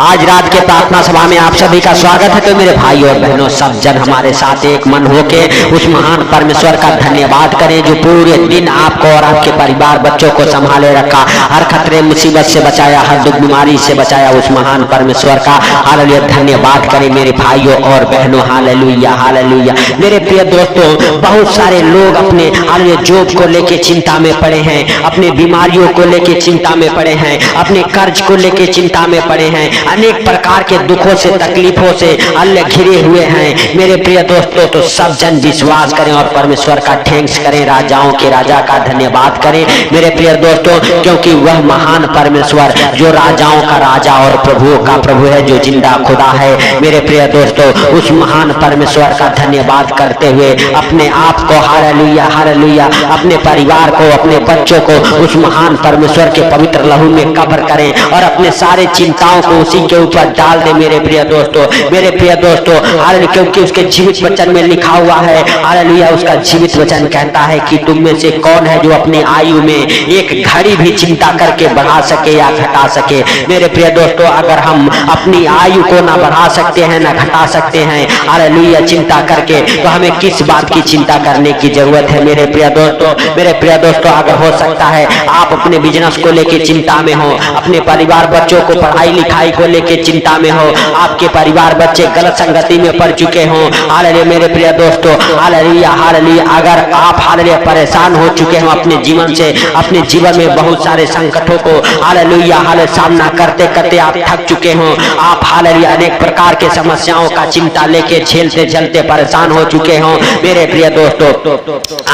आज रात के प्रार्थना सभा में आप सभी का स्वागत है। तो मेरे भाई और बहनों, सब जन हमारे साथ एक मन होके उस महान परमेश्वर का धन्यवाद करें जो पूरे दिन आपको और आपके परिवार बच्चों को संभाले रखा, हर खतरे मुसीबत से बचाया, हर दुख बीमारी से बचाया। उस महान परमेश्वर का हालेलुया धन्यवाद करें मेरे भाइयों और बहनों। Hallelujah hallelujah. मेरे प्रिय दोस्तों, बहुत सारे लोग अपने हालेलुया जॉब को लेके चिंता में पड़े हैं, अपने बीमारियों को लेके चिंता में पड़े हैं, अपने कर्ज को लेके चिंता में पड़े हैं, अनेक प्रकार के दुखों से तकलीफों से अल्लाह घिरे हुए हैं। मेरे प्रिय दोस्तों, तो सब जन विश्वास करें और परमेश्वर का थैंक्स करें, राजाओं के राजा का धन्यवाद करें मेरे प्रिय दोस्तों, क्योंकि वह महान परमेश्वर जो राजाओं का राजा और प्रभुओं का प्रभु है, जो जिंदा खुदा है। मेरे प्रिय दोस्तों, उस महान परमेश्वर का धन्यवाद करते हुए अपने आप को हालेलुया हालेलुया, अपने परिवार को, अपने बच्चों को उस महान परमेश्वर के पवित्र लहू में कवर करें और अपने सारे चिंताओं को उसी के ऊपर डाल दे मेरे प्रिय दोस्तों। मेरे प्रिय दोस्तों, हालेलुया, क्योंकि उसके जीवित वचन में लिखा हुआ है हालेलुया, उसका जीवित वचन कहता है कि तुम में से कौन है जो अपनी आयु में एक घड़ी भी चिंता करके बढ़ा सके या घटा सके। मेरे प्रिय दोस्तों, अगर हम अपनी आयु को ना बढ़ा सकते हैं ना घटा सकते हैं हालेलुया चिंता करके, तो हमें किस बात की चिंता करने की जरूरत है मेरे प्रिय दोस्तों। मेरे प्रिय दोस्तों, अगर हो सकता है आप अपने बिजनेस को लेके चिंता में हो, अपने परिवार बच्चों को पढ़ाई लिखाई को लेके चिंता में हो, आपके परिवार बच्चे गलत संगति में पड़ चुके हों हालेलुया मेरे प्रिय दोस्तों, हालेलुया हालेलुया, अगर आप हालेलुया परेशान हो चुके हो अपने जीवन से, अपने जीवन में बहुत सारे संकटों को हालेलुया हालेलुया सामना करते करते आप थक चुके हो, आप हालेलुया अनेक प्रकार के समस्याओं का चिंता लेके झेलते झेलते परेशान हो चुके हो मेरे प्रिय दोस्तों,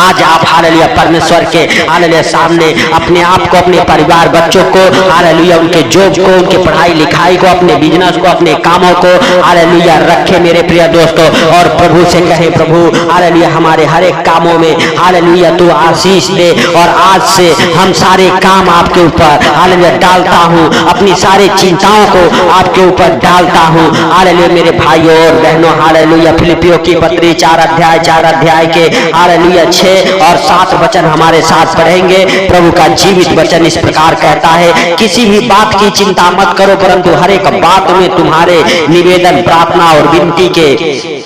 आज आप हालेलुया परमेश्वर के हालेलुया सामने अपने आप को, अपने परिवार बच्चों को हालेलुया, उनके जॉब को, उनके पढ़ाई लिखाई को, अपने बिजनेस को, अपने कामों को हालेलुया रखे मेरे प्रिय दोस्तों, और प्रभु से कहे प्रभु हालेलुया हमारे हर एक कामों में हालेलुया तू आशीष दे, और आज से हम सारे काम आपके ऊपर हालेलुया डालता हूँ, अपनी सारी चिंताओं को आपके ऊपर डालता हूँ हालेलुया मेरे भाइयों और बहनों। हालेलुया फिलिपियों की पत्री 4 अध्याय के हालेलुया 6 और 7 वचन हमारे साथ पढ़ेंगे। प्रभु का जीवित वचन इस प्रकार कहता है, किसी भी बात की चिंता मत करो, परंतु हर एक बात में तुम्हारे निवेदन, प्रार्थना और विनती के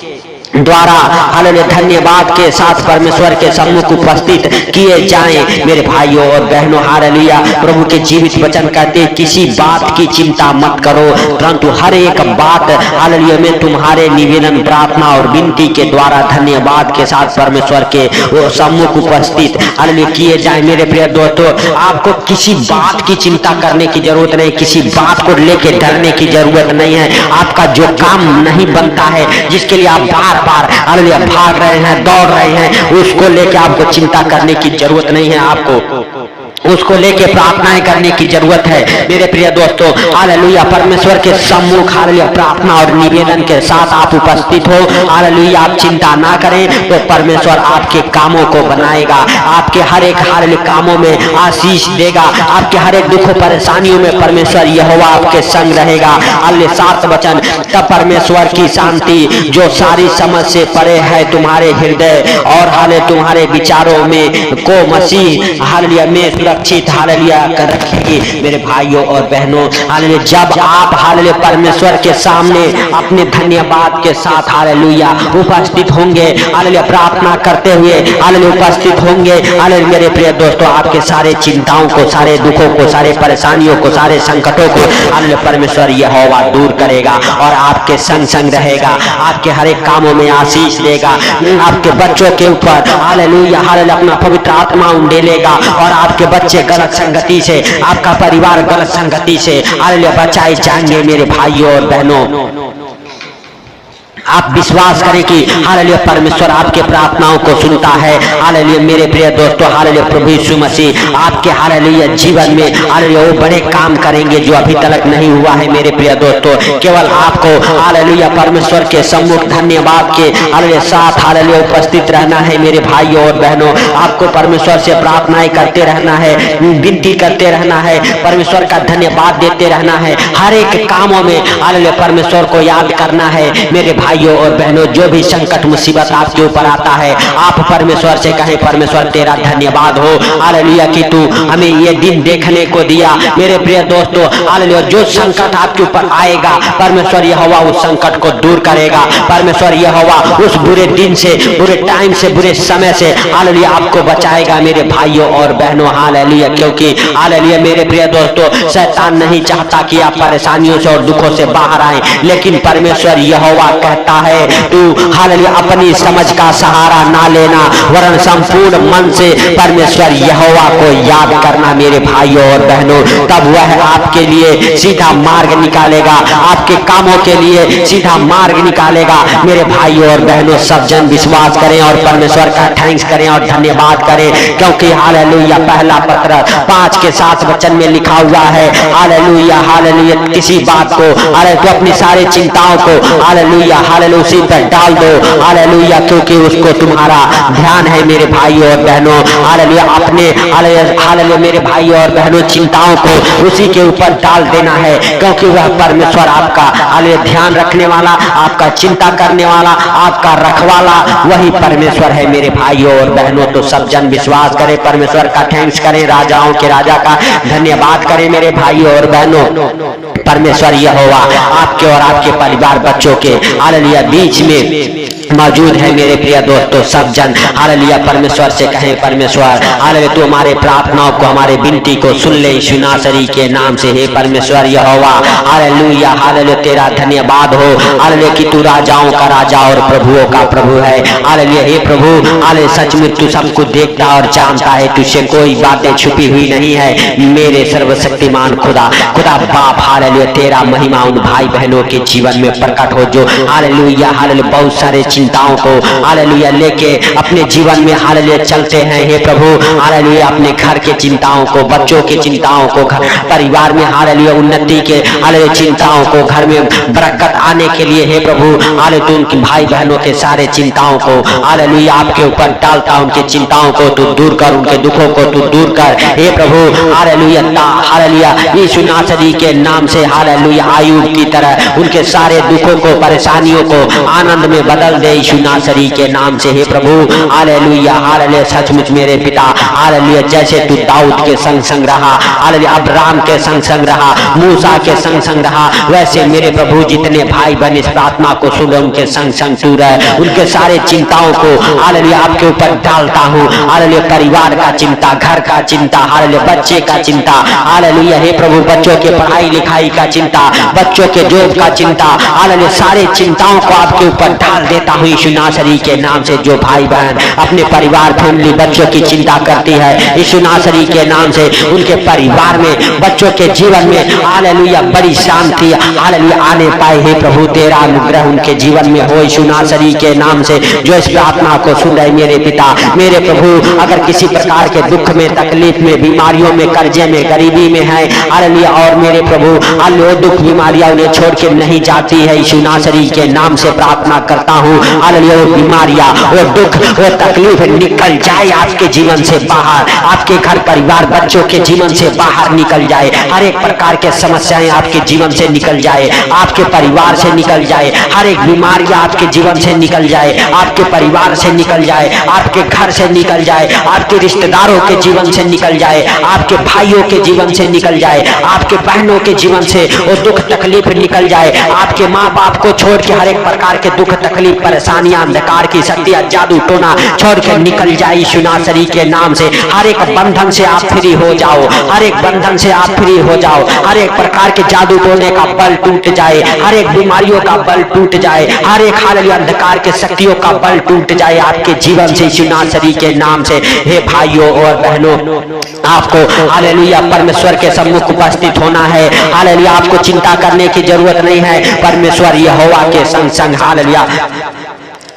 द्वारा हालेलुया धन्यवाद के साथ परमेश्वर के सम्मुख उपस्थित किए जाएं मेरे भाइयों और बहनों। हालेलुया प्रभु के जीवित वचन कहते हैं, किसी बात की चिंता मत करो, परंतु हर एक बात हालेलुया में तुम्हारे निवेदन, प्रार्थना और विनती के द्वारा धन्यवाद के साथ परमेश्वर के वो सम्मुख उपस्थित हालेलुया किए जाएं मेरे प्रिय दोस्तों। आपको किसी बात की चिंता करने की जरूरत नहीं, किसी बात को लेके डरने की जरूरत नहीं है। आपका जो काम नहीं बनता है, जिसके लिए आप बार बार हालेलुया भाग रहे हैं, दौड़ रहे हैं, उसको लेके आपको चिंता करने की जरूरत नहीं है, आपको उसको लेके प्रार्थनाएं करने की जरूरत है मेरे प्रिय दोस्तों। हालेलुया परमेश्वर के सम्मुख हालेलुया प्रार्थना और निवेदन के साथ आप उपस्थित हो हालेलुया, आप चिंता ना करें तो परमेश्वर आपके कामों को बनाएगा, आपके हर एक हालेलुया कामों में आशीष देगा, आपके हर एक दुखों परेशानियों में परमेश्वर यहोवा आपके संग रहेगा। हालेलुया 7 वचन, तब परमेश्वर की शांति जो सारी समझ से परे है तुम्हारे हृदय और हालेलुया तुम्हारे विचारों में को मसीह हालेलुया में सुरक्षित हालेलुया कर रखेगी मेरे भाइयों और बहनों। हालेलुया जब आप हालेलुया परमेश्वर के सामने अपने धन्यवाद के साथ हालेलुया उपस्थित होंगे, हालेलुया प्रार्थना करते हुए हालेलुया उपस्थित होंगे हालेलुया मेरे प्रिय दोस्तों, आपके सारे चिंताओं को, सारे दुखों को, सारे परेशानियों को, सारे संकटों को हालेलुया परमेश्वर यहोवा दूर करेगा और आपके संग संग रहेगा, आपके हर एक कामों में आशीष देगा, आपके बच्चों के ऊपर हालेलुया हालेलुया अपना पवित्र आत्मा उंडेलेगा और आपके बच्चे गलत संगति से, आपका परिवार गलत संगति से हालेलुया बचाए जाएंगे मेरे भाइयों और बहनों। आप विश्वास करें कि हालेलुया परमेश्वर आपके प्रार्थनाओं को सुनता है हालेलुया मेरे प्रिय दोस्तों। हालेलुया प्रभु यीशु मसीह आपके हालेलुया जीवन में हालेलुया वो बड़े काम करेंगे जो अभी तक नहीं हुआ है मेरे प्रिय दोस्तों। केवल आपको हालेलुया परमेश्वर के सम्मुख धन्यवाद के हालेलुया साथ हालेलुया उपस्थित रहना है मेरे भाइयों और बहनों। आपको परमेश्वर से प्रार्थनाएं करते रहना है, विनती करते रहना है, परमेश्वर का धन्यवाद देते रहना है, हर एक कामों में हालेलुया परमेश्वर को याद करना है मेरे भाई भाइयों और बहनों, जो भी संकट मुसीबत आपके ऊपर आता है, आप परमेश्वर से कहें, परमेश्वर तेरा धन्यवाद हो हालेलुया कि तू हमें ये दिन देखने को दिया। मेरे प्रिय दोस्तों हालेलुया, जो संकट आपके ऊपर आएगा, परमेश्वर यहोवा उस संकट को दूर करेगा। परमेश्वर यहोवा उस बुरे दिन से, बुरे टाइम से, बुरे समय से हालेलुया आपको बचाएगा मेरे भाइयों और बहनों हालेलुया। क्योंकि हालेलुया मेरे प्रिय दोस्तों, शैतान नहीं चाहता कि आप परेशानियों से और दुखों से बाहर आए, लेकिन परमेश्वर यहोवा कहता है तू हालेलुया अपनी समझ का सहारा ना लेना, वरन संपूर्ण मन से परमेश्वर यहोवा को याद करना मेरे भाइयों और बहनों। तब वह आपके लिए सीधा मार्ग निकालेगा, आपके कामों के लिए सीधा मार्ग निकालेगा मेरे भाइयों और बहनों। सब जन विश्वास करें और परमेश्वर का थैंक्स करें और धन्यवाद करें, क्योंकि हालेलुया पहला पत्र 5:7 वचन में लिखा हुआ है हालेलुया हालेलुया, किसी बात को तो अपनी सारी चिंताओं को हालेलुया हालेलुया उसी पर डाल दो हालेलुया, क्योंकि उसको तुम्हारा ध्यान है मेरे भाइयों और बहनों। हालेलुया अपने हालेलुया मेरे भाइयों और बहनों चिंताओं को उसी के ऊपर डाल देना है, क्योंकि वह परमेश्वर आपका हालेलुया ध्यान रखने वाला, आपका चिंता करने वाला, आपका रखवाला वही परमेश्वर है मेरे भाइयों और बहनों। तो सब जन विश्वास करें, परमेश्वर का थैंक्स करें, राजाओं के राजा का धन्यवाद करें मेरे भाइयों और बहनों। परमेश्वर यहोवा आपके और आपके परिवार बच्चों के हालेलुया बीच में मौजूद है मेरे प्रिय दोस्तों। सब जन हालेलुया परमेश्वर से कहें, परमेश्वर हालेलुया तू हमारे प्रार्थनाओं को, हमारे विनती को सुन ले यीशु नासरी के नाम से। हे परमेश्वर यहोवा हालेलुया हालेलुया तेरा धन्यवाद हो हालेलुया कि तू राजाओं का राजा और प्रभुओं का प्रभु है हालेलुया। हे प्रभु हालेलुया सचमुच तू सब कुछ देखता और जानता है, तुझसे कोई बातें छुपी हुई नहीं है मेरे सर्वशक्तिमान खुदा बाप हालेलुया। तेरा महिमा उन भाई बहनों के जीवन में प्रकट हो जो हालेलुया हालेलुया बहुत सारे चिंताओं को हालेलुया लेके अपने जीवन में हालेलुया चलते हैं। हे प्रभु हालेलुया अपने घर के चिंताओं को, बच्चों की चिंताओं को, परिवार में हालेलुया उन्नति के हालेलुया चिंताओं को, घर में बरकत आने के लिए हे प्रभु हालेलुया तू उनके भाई बहनों के सारे चिंताओं को हालेलुया आपके ऊपर डालता, उनके चिंताओं को तू दूर कर, उनके दुखों को तू दूर कर हे प्रभु हालेलुया हालेलुया यीशु नासरी के नाम से हालेलुया। आयुब की तरह उनके सारे दुखों को, परेशानियों को आनंद में बदल दे यीशु नासरी के नाम से हे प्रभु हालेलुया हालेलुया। सचमुच मेरे पिता हालेलुया जैसे तू दाऊद के संग संग रहा हालेलुया, अब्राहम के संग संग रहा, मूसा के संग संग रहा, वैसे मेरे प्रभु जितने भाई बहन इस प्रार्थना को सुन रहे उनके संग संग तू रह, उनके सारे चिंताओं को हालेलुया आपके ऊपर डालता हूँ हालेलुया। परिवार का चिंता, घर का चिंता हालेलुया, बच्चे का चिंता हालेलुया हे प्रभु, बच्चों के पढ़ाई लिखाई का चिंता, बच्चों के जॉब का चिंता हालेलुया, सारे चिंताओं को आपके ऊपर डाल देता हूँ यीशु नासरी के नाम से। जो भाई बहन अपने परिवार, फैमिली, बच्चों की चिंता करती है यीशु नासरी के नाम से, उनके परिवार में, बच्चों के जीवन में हालेलुया बड़ी शांति हालेलुया आने पाए हे प्रभु। तेरा अनुग्रह उनके जीवन में हो यीशु नासरी के नाम से। जो इस प्रार्थना को सुन रहे मेरे पिता मेरे प्रभु, अगर किसी प्रकार के दुख में, तकलीफ में, बीमारियों में, कर्जे में, गरीबी में है हालेलुया, और मेरे प्रभु हालेलुया दुख बीमारियां उन्हें छोड़ के नहीं जाती है यीशु नासरी के नाम से प्रार्थना करता हूँ हालेलुया। वो बीमारियां, वो दुख, वो तकलीफ निकल जाए आपके जीवन से बाहर, आपके घर परिवार बच्चों के जीवन से बाहर निकल जाए। हर एक प्रकार के समस्याएं आपके जीवन से निकल जाए, आपके परिवार से निकल जाए, हर एक बीमारियां आपके जीवन से निकल जाए, आपके परिवार से निकल जाए, आपके घर से निकल जाए, आपके रिश्तेदारों के जीवन से निकल जाए, आपके भाइयों के जीवन से निकल जाए, आपके बहनों के जीवन से वो दुख तकलीफ निकल जाए। आपके माँ बाप को छोड़ के हर एक प्रकार के दुख तकलीफ, परेशानियां, अंधकार की शक्तियां, जादू टोना छोड़ के निकल जाए यीशु नासरी के नाम से। हर एक बंधन से आप फ्री हो जाओ, हर एक बंधन से आप फ्री हो जाओ, हर एक प्रकार के जादू टोने का बल टूट जाए, हर एक बीमारियों का बल टूट जाए, हर एक हालेलुया अंधकार के शक्तियों का बल टूट जाए आपके जीवन से यीशु नासरी के नाम से। हे भाइयों और बहनों, आपको हालेलुया परमेश्वर के सम्मुख उपस्थित होना है हालेलुया। आपको चिंता करने की जरूरत नहीं है, परमेश्वर यहोवा के संग संग हालेलुया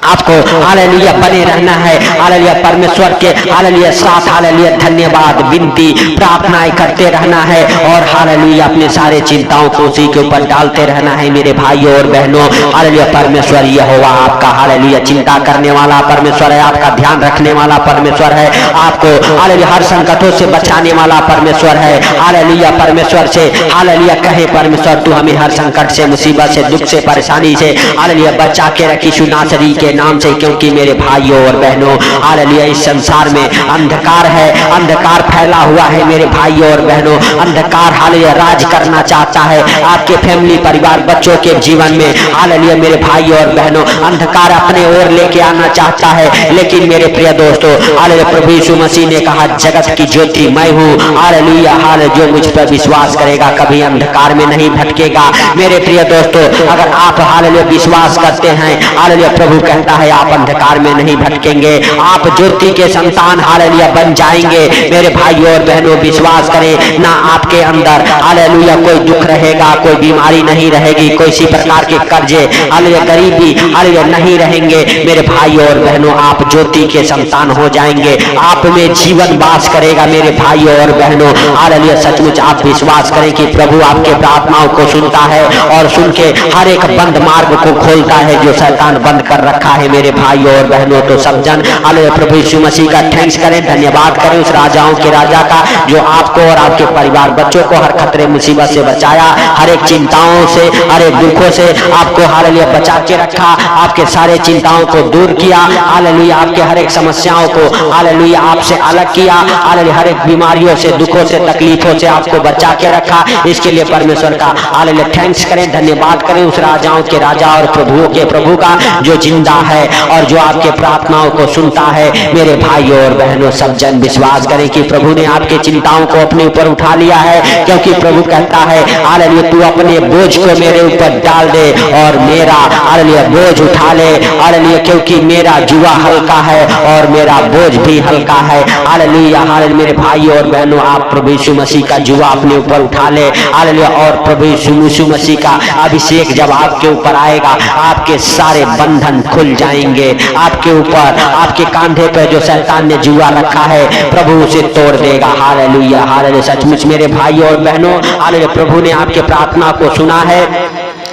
आपको हालेलुया बने रहना है। हालेलुया परमेश्वर के हालेलुया साथ हालेलुया धन्यवाद विनती प्रार्थनाएं करते रहना है और हालेलुया अपने सारे चिंताओं को उसी के ऊपर डालते रहना है मेरे भाइयों और बहनों। हालेलुया परमेश्वर यहोवा आपका हालेलुया चिंता करने वाला परमेश्वर है, आपका ध्यान रखने वाला परमेश्वर है, आपको हालेलुया हर संकटों से बचाने वाला परमेश्वर है। हालेलुया परमेश्वर से हालेलुया कहे परमेश्वर तू हमें हर संकट से मुसीबत से दुख से परेशानी से हालेलुया बचा के रखी नासरी के नाम से, क्योंकि मेरे भाइयों और बहनों हालेलुया इस संसार में अंधकार है, अंधकार फैला हुआ है मेरे भाइयों और बहनों। अंधकार हालेलुया राज करना चाहता है आपके फैमिली परिवार बच्चों के जीवन में। हालेलुया मेरे भाइयों और बहनों अंधकार अपने ओर लेके आना चाहता है, लेकिन मेरे प्रिय दोस्तों हालेलुया प्रभु यीशु मसीह ने कहा जगत की ज्योति मैं हूँ। हालेलुया हालेलुया जो मुझ पर विश्वास करेगा कभी अंधकार में नहीं भटकेगा। मेरे प्रिय दोस्तों अगर आप हालेलुया विश्वास करते हैं हालेलुया प्रभु कहता है आप अंधकार में नहीं भटकेंगे, आप ज्योति के संतान हालेलुया बन जाएंगे। मेरे भाइयों और बहनों विश्वास करें ना आपके अंदर हालेलुया कोई दुख रहेगा, कोई बीमारी नहीं रहेगी, कोई इसी प्रकार के कर्जे हालेलुया गरीबी हालेलुया नहीं रहेंगे। मेरे भाइयों और बहनों आप ज्योति के संतान हो जाएंगे, आप में जीवन वास करेगा। मेरे भाइयों और बहनों हालेलुया सचमुच आप विश्वास करें कि प्रभु आपके प्रार्थनाओं को सुनता है और सुन के हर एक बंद मार्ग को खोलता है जो शैतान बंद कर रखा है। मेरे भाइयों और बहनों तो सब जन हालेलुया प्रभु यीशु मसीह का थैंक्स करें, धन्यवाद करें उस राजाओं के राजा का जो आपको और आपके परिवार बच्चों को हर खतरे मुसीबत से बचाया, हर एक चिंताओं से हर एक दुखों से आपको हालेलुया बचा के रखा, आपके सारे चिंताओं को दूर किया। हालेलुया आपके हर एक समस्याओं को हालेलुया आपसे अलग किया, हालेलुया हर एक बीमारियों से दुखों से तकलीफों से आपको बचा के रखा। इसके लिए परमेश्वर का हालेलुया थैंक्स करें, धन्यवाद करें उस राजाओं के राजा और प्रभुओं के प्रभु का जो जिंदा है और जो आपके प्रार्थनाओं को सुनता है। मेरे भाइयों और बहनों सब जन विश्वास करें कि प्रभु ने आपके चिंताओं को अपने ऊपर उठा लिया है, क्योंकि प्रभु कहता है हालेलुया तू अपने बोझ को मेरे ऊपर डाल दे और मेरा हालेलुया बोझ उठा ले। हालेलुया क्योंकि मेरा जुआ हल्का है और मेरा बोझ भी हल्का है। हालेलुया हालेलुया मेरे भाइयों और बहनों आप प्रभु यीशु मसीह का जुआ अपने ऊपर उठा ले। हालेलुया और प्रभु यीशु मसीह का अभिषेक जब आपके ऊपर आएगा आपके सारे बंधन खुल जाएंगे। आपके ऊपर आपके कांधे पर जो शैतान ने जुआ रखा है प्रभु उसे तोड़ देगा। हालेलुया हालेलुया सचमुच मेरे भाइयों और बहनों हालेलुया प्रभु ने आपके प्रार्थना को सुना है,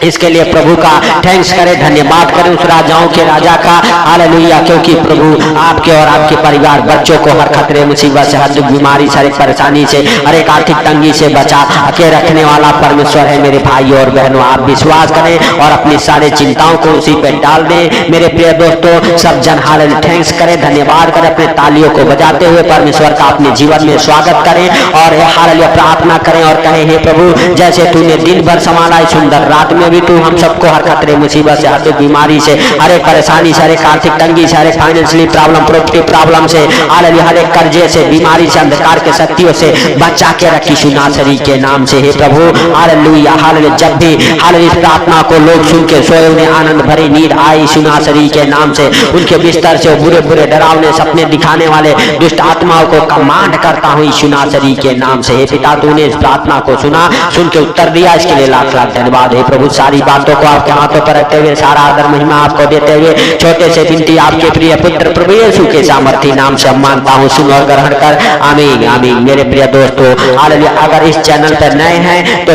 इसके लिए प्रभु का थैंक्स करें, धन्यवाद करें उस राजाओं के राजा का। हालेलुया क्योंकि प्रभु आपके और आपके परिवार बच्चों को हर खतरे मुसीबत से हर दुख बीमारी से हर एक परेशानी से हर एक आर्थिक तंगी से बचा के रखने वाला परमेश्वर है। मेरे भाइयों और बहनों आप विश्वास करें और अपनी सारी चिंताओं को उसी पे डाल दें। मेरे प्रिय दोस्तों सब जन हालेलुया थैंक्स करें, धन्यवाद करें, अपने तालियों को बजाते हुए परमेश्वर का अपने जीवन में स्वागत करें और हालेलुया प्रार्थना करें और कहें हे प्रभु जैसे तूने दिन भर संभाला सुंदर रात में भी तू हम सबको हर खतरे मुसीबत से हर बीमारी से हर एक परेशानी से हर एक आर्थिक तंगी से हर एक फाइनेंशियली प्रॉब्लम प्रॉपर्टी प्रॉब्लम से हालेलुया हर एक कर्जे से बीमारी से अंधकार के शक्तियों से बचा के रखी सुनासरी के नाम से। हे प्रभु हालेलुया हालेलुया जब भी हालेलुया इस प्रार्थना को लोग सुन के सोए उन्हें आनंद भरी नींद आई सुनासरी के नाम से। उनके बिस्तर से बुरे बुरे डरावने सपने दिखाने वाले दुष्ट आत्माओं को कमांड करता हूँ सुनासरी के नाम से। हे पिता तूने इस प्रार्थना को सुना सुन के उत्तर दिया, इसके लिए लाख लाख धन्यवाद। हे प्रभु सारी बातों को आपके हाथों पर रखते हुए सारा आदर महिमा आपको देते हुए छोटे से बिनती आपके प्रिय पुत्र प्रभु यीशु के सामर्थी नाम से मानता हूँ, सुन और ग्रहण कर आमीन आमीन। मेरे प्रिय दोस्तों हालेलुया अगर इस चैनल पर नए हैं तो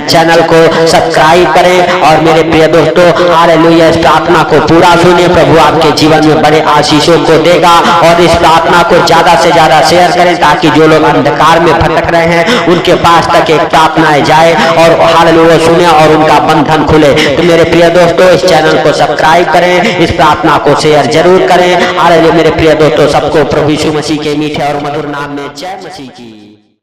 चैनल को सब्सक्राइब करें और मेरे प्रिय दोस्तों हालेलुया इस प्रार्थना को पूरा सुने। प्रभु आपके जीवन में बड़े आशीषों को देगा और इस प्रार्थना को ज्यादा से ज्यादा शेयर करें ताकि जो लोग अंधकार में भटक रहे हैं उनके पास तक एक प्रार्थना जाए और हालेलुया सुने और उनका बंधन खुले। तो मेरे प्रिय दोस्तों इस चैनल को सब्सक्राइब करें, इस प्रार्थना को शेयर जरूर करें। हालेलुया मेरे प्रिय दोस्तों सबको प्रभु यीशु मसीह के मीठे और मधुर नाम में जय मसीह की।